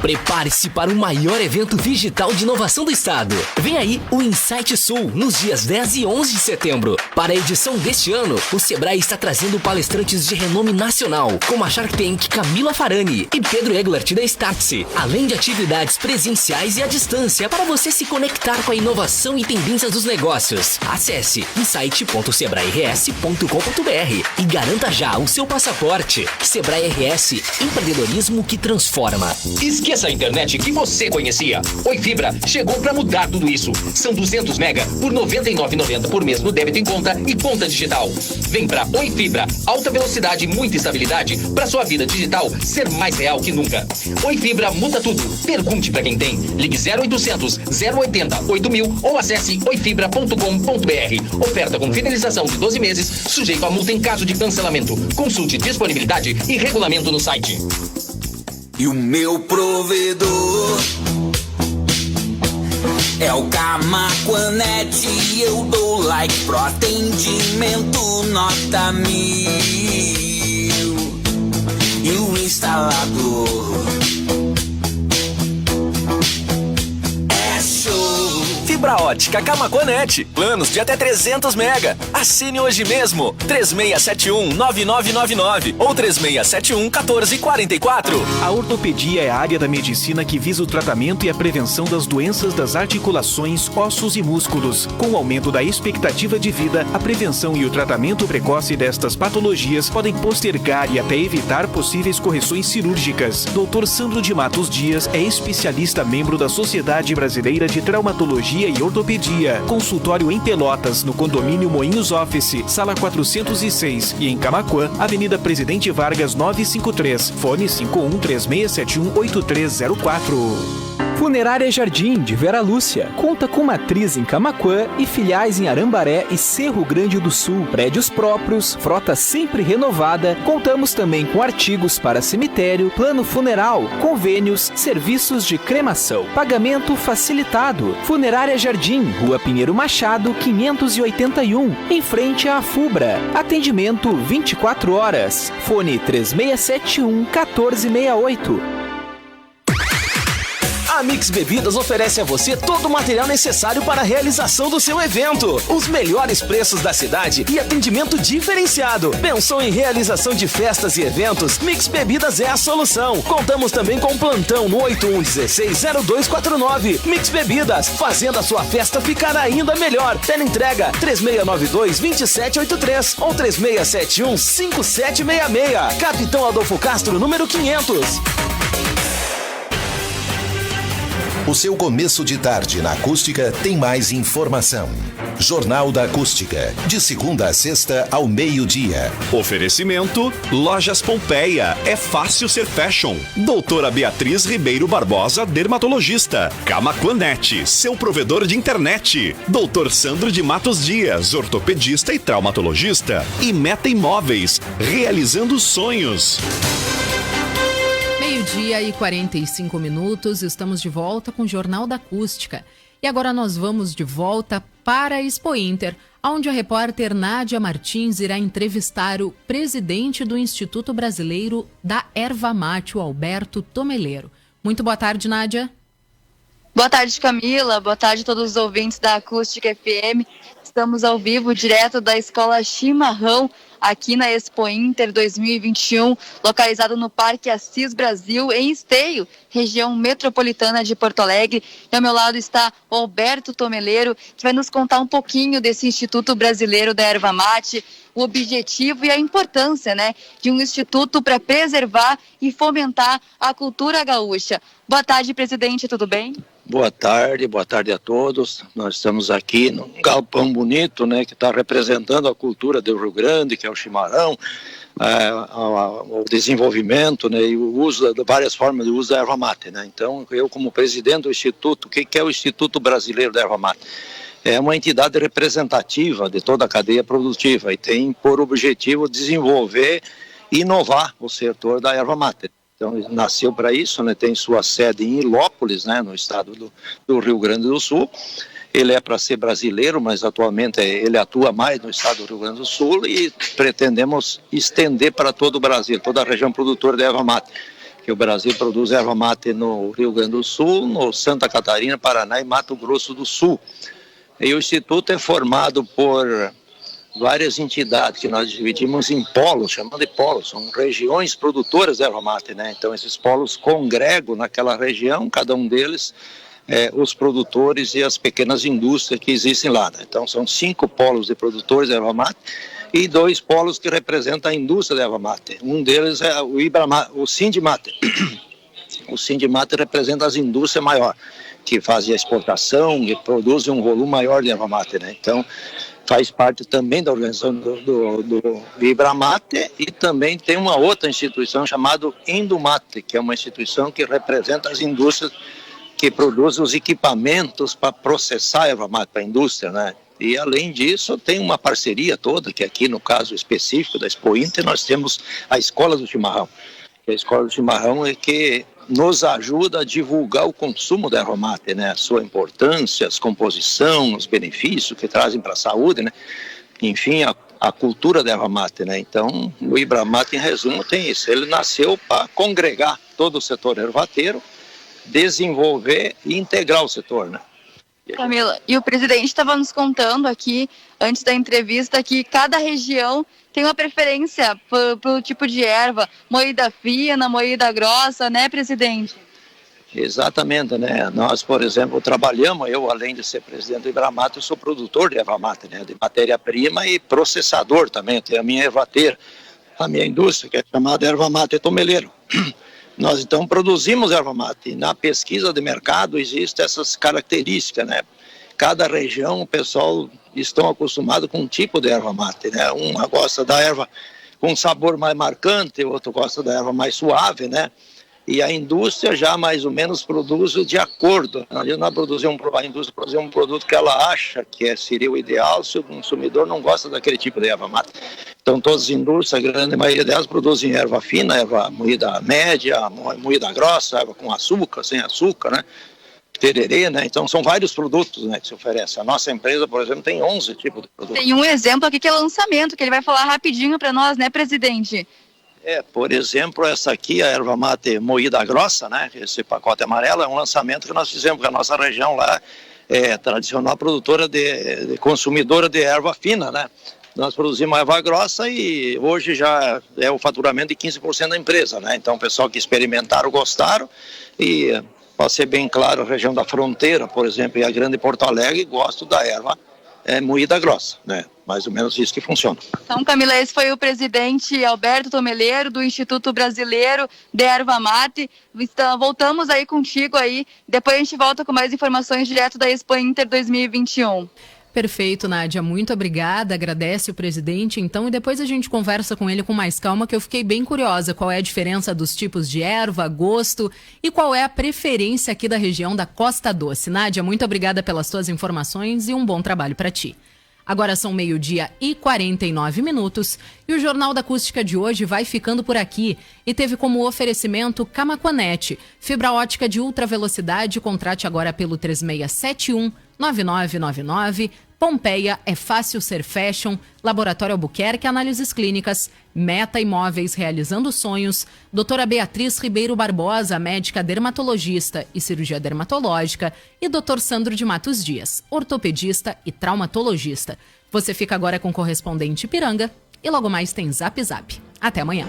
Prepare-se para o maior evento digital de inovação do estado. Vem aí o Insight Sul, nos dias 10 e 11 de setembro. Para a edição deste ano, o Sebrae está trazendo palestrantes de renome nacional, como a Shark Tank Camila Farani e Pedro Eglert da Startse, além de atividades presenciais e à distância para você se conectar com a inovação e tendências dos negócios. Acesse insight.sebrae-rs.com.br e garanta já o seu passaporte. Sebrae RS, empreendedorismo que transforma. Esqueça a internet que você conhecia. Oi Fibra chegou para mudar tudo isso. São 200 mega por R$ 99,90 por mês no débito em conta e conta digital. Vem pra Oi Fibra, alta velocidade e muita estabilidade para sua vida digital ser mais real que nunca. Oi Fibra muda tudo. Pergunte para quem tem. Ligue 0800 080 8000 ou acesse oifibra.com.br. Oferta com fidelização de 12 meses, sujeito a multa em caso de cancelamento. Consulte disponibilidade e regulamento no site. E o meu provedor é o Camaquanet e eu dou like pro atendimento nota 1000. E o instalador é show. Fibra ótica Camaquanet, planos de até 300 mega. Assine hoje mesmo, 3671-9999 ou 3671-1444. A ortopedia é a área da medicina que visa o tratamento e a prevenção das doenças das articulações, ossos e músculos. Com o aumento da expectativa de vida, a prevenção e o tratamento precoce destas patologias podem postergar e até evitar possíveis correções cirúrgicas. Dr. Sandro de Matos Dias é especialista membro da Sociedade Brasileira de Traumatologia e Ortopedia. Consultório em Pelotas, no condomínio Moinhos Office, sala 406, e em Camaquã, Avenida Presidente Vargas 953, fone 51-3671-8304. Funerária Jardim, de Vera Lúcia. Conta com matriz em Camaquã e filiais em Arambaré e Cerro Grande do Sul. Prédios próprios, frota sempre renovada. Contamos também com artigos para cemitério, plano funeral, convênios, serviços de cremação. Pagamento facilitado. Funerária Jardim, Rua Pinheiro Machado, 581, em frente à Fubra. Atendimento 24 horas. Fone 3671-1468. A Mix Bebidas oferece a você todo o material necessário para a realização do seu evento. Os melhores preços da cidade e atendimento diferenciado. Pensou em realização de festas e eventos? Mix Bebidas é a solução. Contamos também com plantão no 81160249. Mix Bebidas, fazendo a sua festa ficar ainda melhor. Teleentrega 3692-2783 ou 3671-5766. Capitão Adolfo Castro, número 500. O seu começo de tarde na Acústica tem mais informação. Jornal da Acústica, de segunda a sexta ao meio-dia. Oferecimento Lojas Pompeia, é fácil ser fashion. Doutora Beatriz Ribeiro Barbosa, dermatologista. Camaquanet, seu provedor de internet. Doutor Sandro de Matos Dias, ortopedista e traumatologista. E Meta Imóveis, realizando sonhos. Meio-dia e 45 minutos, estamos de volta com o Jornal da Acústica. E agora nós vamos de volta para a Expo Inter, onde a repórter Nádia Martins irá entrevistar o presidente do Instituto Brasileiro da Erva Mate, o Alberto Tomeleiro. Muito boa tarde, Nádia. Boa tarde, Camila. Boa tarde a todos os ouvintes da Acústica FM. Estamos ao vivo, direto da Escola Chimarrão, aqui na Expo Inter 2021, localizado no Parque Assis Brasil, em Esteio, região metropolitana de Porto Alegre. E ao meu lado está o Alberto Tomeleiro, que vai nos contar um pouquinho desse Instituto Brasileiro da Erva Mate, o objetivo e a importância, de um instituto para preservar e fomentar a cultura gaúcha. Boa tarde, presidente, tudo bem? Boa tarde a todos. Nós estamos aqui num galpão bonito, que está representando a cultura do Rio Grande, que é o chimarrão. o desenvolvimento, né, e o uso de várias formas de uso da erva mate, né? Então, eu como presidente do Instituto, o que é o Instituto Brasileiro da Erva Mate? É uma entidade representativa de toda a cadeia produtiva e tem por objetivo desenvolver e inovar o setor da erva mate. Então, nasceu para isso, né, tem sua sede em Ilópolis, né, no estado do Rio Grande do Sul. Ele é para ser brasileiro, mas atualmente ele atua mais no estado do Rio Grande do Sul e pretendemos estender para todo o Brasil, toda a região produtora de erva mate. Que o Brasil produz erva mate no Rio Grande do Sul, no Santa Catarina, Paraná e Mato Grosso do Sul. E o Instituto é formado por várias entidades que nós dividimos em polos, chamando de polos, são regiões produtoras de erva mate, né? Então esses polos congregam naquela região, cada um deles, os produtores e as pequenas indústrias que existem lá, né? Então são 5 polos de produtores de erva mate e 2 polos que representam a indústria de erva mate. Um deles é o Sindimate. O Sindimate representa as indústrias maiores, que fazem a exportação, que produzem um volume maior de erva mate, né? Então faz parte também da organização do Ibramate e também tem uma outra instituição chamada Indumate, que é uma instituição que representa as indústrias que produzem os equipamentos para processar a erva mate para a indústria, né? E além disso tem uma parceria toda, que aqui no caso específico da Expo Inter nós temos a Escola do Chimarrão. A Escola do Chimarrão é que nos ajuda a divulgar o consumo da erva mate, né? A sua importância, a composição, os benefícios que trazem para a saúde, né? Enfim, a cultura da erva mate, né? Então, o Ibramate, em resumo, tem isso. Ele nasceu para congregar todo o setor ervateiro, desenvolver e integrar o setor, né? Camila, e o presidente estava nos contando aqui, antes da entrevista, que cada região tem uma preferência pelo tipo de erva, moída fina, moída grossa, né, presidente? Exatamente, né? Nós, por exemplo, trabalhamos, eu além de ser presidente do Ibramate, eu sou produtor de erva mate, né? De matéria-prima e processador também, eu tenho a minha ervateira, a minha indústria, que é chamada Erva Mate Tomeleiro. Nós então produzimos erva mate e na pesquisa de mercado existem essas características, né? Cada região o pessoal estão acostumados com um tipo de erva mate, né? Um gosta da erva com sabor mais marcante, o outro gosta da erva mais suave, né? E a indústria já mais ou menos produz de acordo. A indústria produzir um produto que ela acha que seria o ideal se o consumidor não gosta daquele tipo de erva mate. Então todas as indústrias, a grande maioria delas produzem erva fina, erva moída média, moída grossa, erva com açúcar, sem açúcar, né? Tererê, né? Então são vários produtos, né, que se oferecem. A nossa empresa, por exemplo, tem 11 tipos de produtos. Tem um exemplo aqui que é lançamento, que ele vai falar rapidinho para nós, né, presidente? Por exemplo, essa aqui, a erva mate moída grossa, né? Esse pacote amarelo é um lançamento que nós fizemos, porque a nossa região lá é tradicional produtora de consumidora de erva fina, né? Nós produzimos erva grossa e hoje já é o faturamento de 15% da empresa, né? Então o pessoal que experimentaram gostaram e, para ser bem claro, a região da fronteira, por exemplo, e a grande Porto Alegre, gosto da erva moída grossa, né? Mais ou menos isso que funciona. Então, Camila, esse foi o presidente Alberto Tomeleiro, do Instituto Brasileiro de Erva Mate. Voltamos aí contigo aí, depois a gente volta com mais informações direto da Expo Inter 2021. Perfeito, Nádia. Muito obrigada. Agradece o presidente, então, e depois a gente conversa com ele com mais calma, que eu fiquei bem curiosa. Qual é a diferença dos tipos de erva, gosto e qual é a preferência aqui da região da Costa Doce. Nádia, muito obrigada pelas tuas informações e um bom trabalho para ti. Agora são 12h49 e o Jornal da Acústica de hoje vai ficando por aqui e teve como oferecimento Camaquanet, fibra ótica de ultra velocidade, contrate agora pelo 3671-9999, Pompeia, é fácil ser fashion, Laboratório Albuquerque, análises clínicas, Meta Imóveis, realizando sonhos, doutora Beatriz Ribeiro Barbosa, médica dermatologista e cirurgia dermatológica, e doutor Sandro de Matos Dias, ortopedista e traumatologista. Você fica agora com o correspondente Ipiranga e logo mais tem Zap Zap. Até amanhã.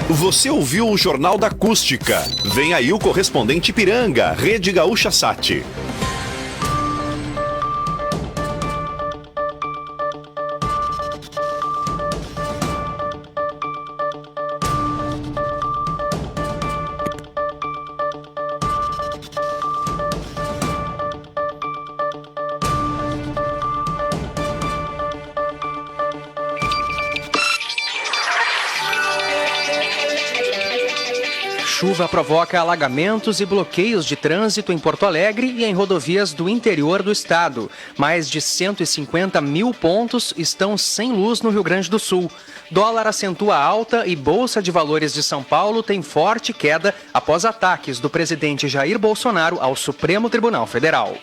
Você ouviu o Jornal da Acústica. Vem aí o correspondente Ipiranga, Rede Gaúcha Sat. chuva provoca alagamentos e bloqueios de trânsito em Porto Alegre e em rodovias do interior do estado. Mais de 150 mil pontos estão sem luz no Rio Grande do Sul. Dólar acentua alta e Bolsa de Valores de São Paulo tem forte queda após ataques do presidente Jair Bolsonaro ao Supremo Tribunal Federal.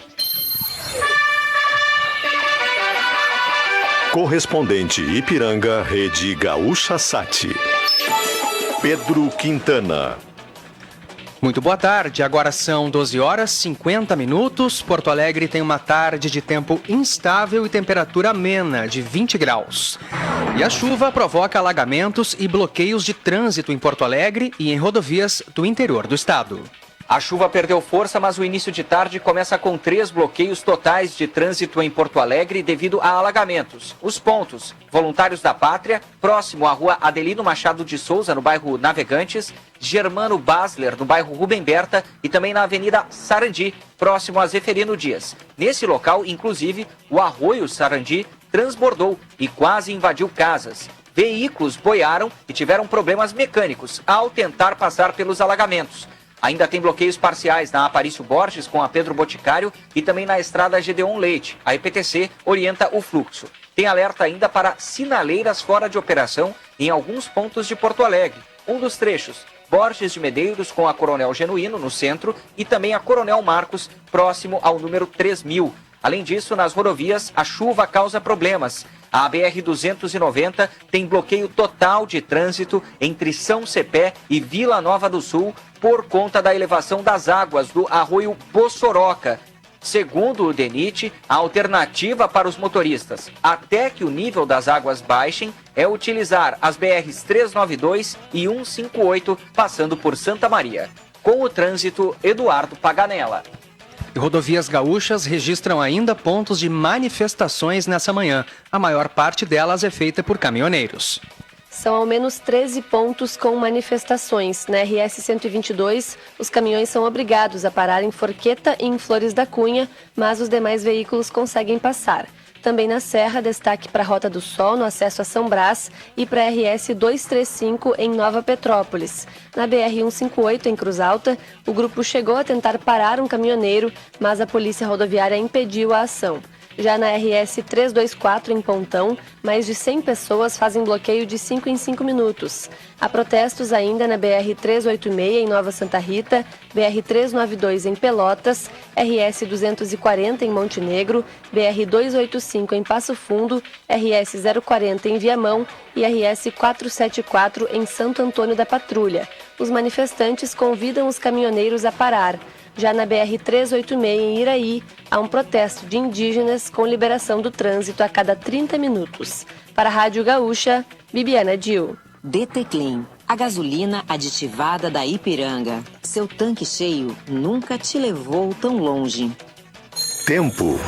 Correspondente Ipiranga, Rede Gaúcha Sat. Pedro Quintana. Muito boa tarde, agora são 12 horas 50 minutos. Porto Alegre tem uma tarde de tempo instável e temperatura amena de 20 graus. E a chuva provoca alagamentos e bloqueios de trânsito em Porto Alegre e em rodovias do interior do estado. A chuva perdeu força, mas o início de tarde começa com 3 bloqueios totais de trânsito em Porto Alegre devido a alagamentos. Os pontos: Voluntários da Pátria, próximo à rua Adelino Machado de Souza, no bairro Navegantes, Germano Basler, no bairro Rubem Berta e também na Avenida Sarandi, próximo a Zeferino Dias. Nesse local, inclusive, o arroio Sarandi transbordou e quase invadiu casas. Veículos boiaram e tiveram problemas mecânicos ao tentar passar pelos alagamentos. Ainda tem bloqueios parciais na Aparício Borges com a Pedro Boticário e também na estrada Gedeon Leite. A EPTC orienta o fluxo. Tem alerta ainda para sinaleiras fora de operação em alguns pontos de Porto Alegre. Um dos trechos, Borges de Medeiros com a Coronel Genuíno, no centro, e também a Coronel Marcos, próximo ao número 3000. Além disso, nas rodovias, a chuva causa problemas. A BR-290 tem bloqueio total de trânsito entre São Cepé e Vila Nova do Sul por conta da elevação das águas do arroio Bossoroca. Segundo o DENIT, a alternativa para os motoristas, até que o nível das águas baixem, é utilizar as BRs 392 e 158, passando por Santa Maria. Com o trânsito, Eduardo Paganella. Rodovias gaúchas registram ainda pontos de manifestações nessa manhã. A maior parte delas é feita por caminhoneiros. São ao menos 13 pontos com manifestações. Na RS 122, os caminhões são obrigados a parar em Forqueta e em Flores da Cunha, mas os demais veículos conseguem passar. Também na Serra, destaque para a Rota do Sol, no acesso a São Brás, e para a RS 235, em Nova Petrópolis. Na BR-158, em Cruz Alta, o grupo chegou a tentar parar um caminhoneiro, mas a polícia rodoviária impediu a ação. Já na RS 324, em Pontão, mais de 100 pessoas fazem bloqueio de 5 em 5 minutos. Há protestos ainda na BR 386, em Nova Santa Rita, BR 392, em Pelotas, RS 240, em Montenegro, BR 285, em Passo Fundo, RS 040, em Viamão e RS 474, em Santo Antônio da Patrulha. Os manifestantes convidam os caminhoneiros a parar. Já na BR-386, em Iraí, há um protesto de indígenas com liberação do trânsito a cada 30 minutos. Para a Rádio Gaúcha, Bibiana Dil. DT Clean, a gasolina aditivada da Ipiranga. Seu tanque cheio nunca te levou tão longe. Tempo.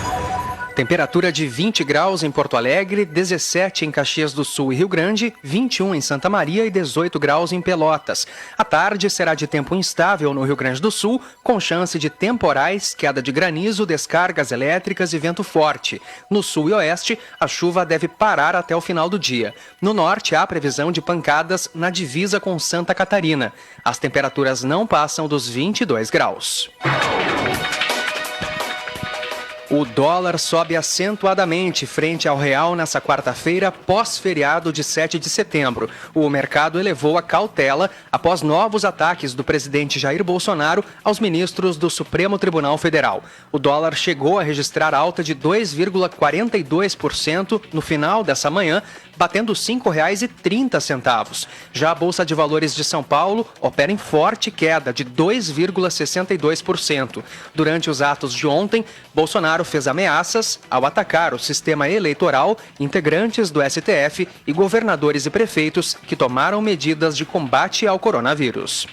Temperatura de 20 graus em Porto Alegre, 17 em Caxias do Sul e Rio Grande, 21 em Santa Maria e 18 graus em Pelotas. A tarde será de tempo instável no Rio Grande do Sul, com chance de temporais, queda de granizo, descargas elétricas e vento forte. No sul e oeste, a chuva deve parar até o final do dia. No norte, há previsão de pancadas na divisa com Santa Catarina. As temperaturas não passam dos 22 graus. O dólar sobe acentuadamente frente ao real nessa quarta-feira, pós-feriado de 7 de setembro. O mercado elevou a cautela após novos ataques do presidente Jair Bolsonaro aos ministros do Supremo Tribunal Federal. O dólar chegou a registrar alta de 2,42% no final dessa manhã, batendo R$ 5,30. Já a Bolsa de Valores de São Paulo opera em forte queda de 2,62%. Durante os atos de ontem, Bolsonaro fez ameaças ao atacar o sistema eleitoral, integrantes do STF e governadores e prefeitos que tomaram medidas de combate ao coronavírus.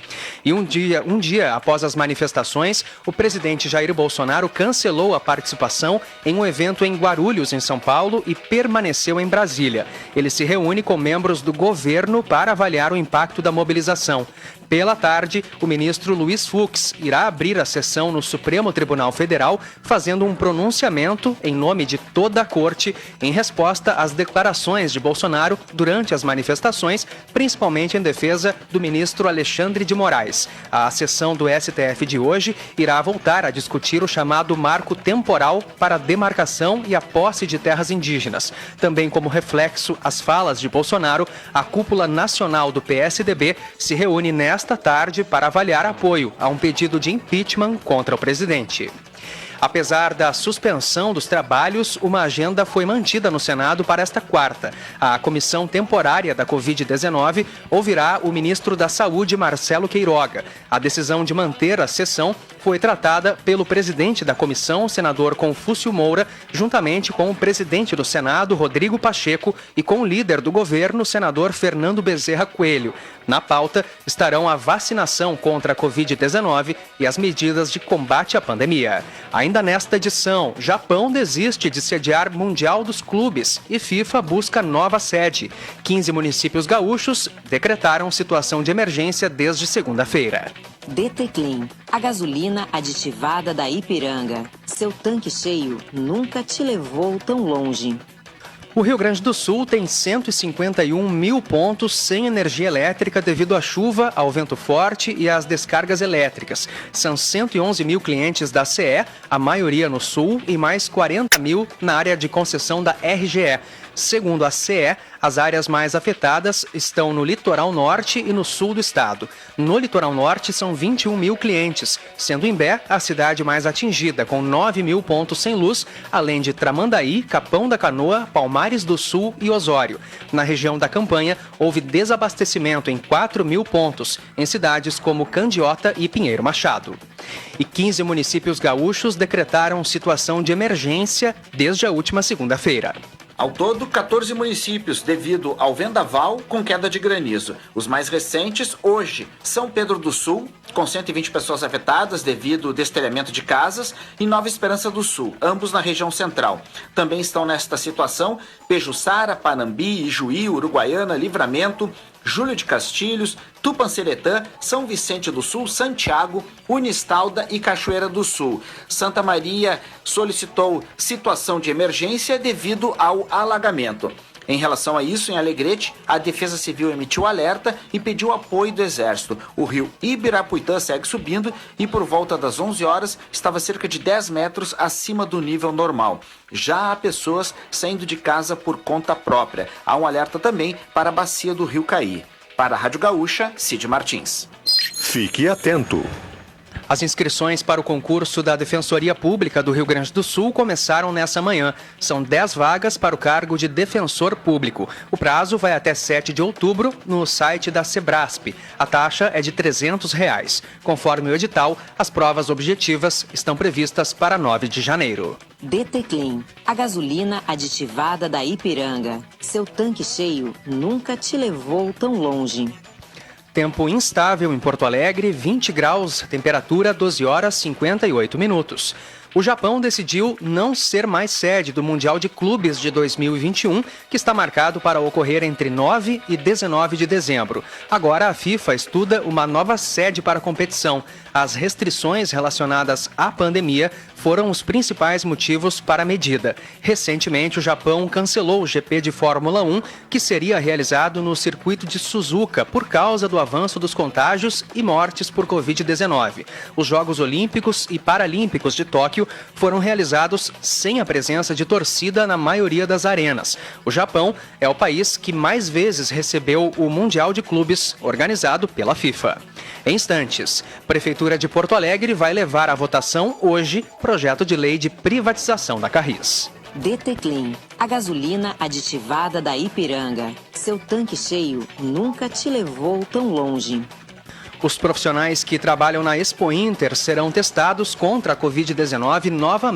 E um dia após as manifestações, o presidente Jair Bolsonaro cancelou a participação em um evento em Guarulhos, em São Paulo, e permaneceu em Brasília. Ele se reúne com membros do governo para avaliar o impacto da mobilização. Pela tarde, o ministro Luiz Fux irá abrir a sessão no Supremo Tribunal Federal, fazendo um pronunciamento pronunciamento em nome de toda a corte em resposta às declarações de Bolsonaro durante as manifestações, principalmente em defesa do ministro Alexandre de Moraes. A sessão do STF de hoje irá voltar a discutir o chamado marco temporal para a demarcação e a posse de terras indígenas. Também como reflexo às falas de Bolsonaro, a cúpula nacional do PSDB se reúne nesta tarde para avaliar apoio a um pedido de impeachment contra o presidente. Apesar da suspensão dos trabalhos, uma agenda foi mantida no Senado para esta quarta. A comissão temporária da Covid-19 ouvirá o ministro da Saúde, Marcelo Queiroga. A decisão de manter a sessão foi tratada pelo presidente da comissão, o senador Confúcio Moura, juntamente com o presidente do Senado, Rodrigo Pacheco, e com o líder do governo, o senador Fernando Bezerra Coelho. Na pauta estarão a vacinação contra a Covid-19 e as medidas de combate à pandemia. Ainda nesta edição, Japão desiste de sediar Mundial dos Clubes e FIFA busca nova sede. 15 municípios gaúchos decretaram situação de emergência desde segunda-feira. DT Clean, a gasolina aditivada da Ipiranga. Seu tanque cheio nunca te levou tão longe. O Rio Grande do Sul tem 151 mil pontos sem energia elétrica devido à chuva, ao vento forte e às descargas elétricas. São 111 mil clientes da CE, a maioria no Sul, e mais 40 mil na área de concessão da RGE. Segundo a CE, as áreas mais afetadas estão no litoral norte e no sul do estado. No litoral norte são 21 mil clientes, sendo Imbé a cidade mais atingida, com 9 mil pontos sem luz, além de Tramandaí, Capão da Canoa, Palmares do Sul e Osório. Na região da Campanha, houve desabastecimento em 4 mil pontos, em cidades como Candiota e Pinheiro Machado. E 15 municípios gaúchos decretaram situação de emergência desde a última segunda-feira. Ao todo, 14 municípios devido ao vendaval com queda de granizo. Os mais recentes, hoje, São Pedro do Sul, com 120 pessoas afetadas devido ao destelhamento de casas, e Nova Esperança do Sul, ambos na região central. Também estão nesta situação Pejuçara, Panambi, Ijuí, Uruguaiana, Livramento, Júlio de Castilhos, Tupanciretã, São Vicente do Sul, Santiago, Unistalda e Cachoeira do Sul. Santa Maria solicitou situação de emergência devido ao alagamento. Em relação a isso, em Alegrete, a Defesa Civil emitiu alerta e pediu apoio do Exército. O rio Ibirapuitã segue subindo e por volta das 11 horas estava cerca de 10 metros acima do nível normal. Já há pessoas saindo de casa por conta própria. Há um alerta também para a bacia do Rio Caí. Para a Rádio Gaúcha, Cid Martins. Fique atento. As inscrições para o concurso da Defensoria Pública do Rio Grande do Sul começaram nessa manhã. São 10 vagas para o cargo de defensor público. O prazo vai até 7 de outubro no site da Sebrasp. A taxa é de R$ 300. Conforme o edital, as provas objetivas estão previstas para 9 de janeiro. DT Clean, a gasolina aditivada da Ipiranga. Seu tanque cheio nunca te levou tão longe. Tempo instável em Porto Alegre, 20 graus, temperatura 12 horas 58 minutos. O Japão decidiu não ser mais sede do Mundial de Clubes de 2021, que está marcado para ocorrer entre 9 e 19 de dezembro. Agora a FIFA estuda uma nova sede para a competição. As restrições relacionadas à pandemia foram os principais motivos para a medida. Recentemente, o Japão cancelou o GP de Fórmula 1, que seria realizado no circuito de Suzuka por causa do avanço dos contágios e mortes por Covid-19. Os Jogos Olímpicos e Paralímpicos de Tóquio foram realizados sem a presença de torcida na maioria das arenas. O Japão é o país que mais vezes recebeu o Mundial de Clubes organizado pela FIFA. Em instantes, Prefeitura de Porto Alegre vai levar à votação hoje projeto de lei de privatização da Carris. DT Clean, a gasolina aditivada da Ipiranga. Seu tanque cheio nunca te levou tão longe. Os profissionais que trabalham na Expo Inter serão testados contra a Covid-19 novamente.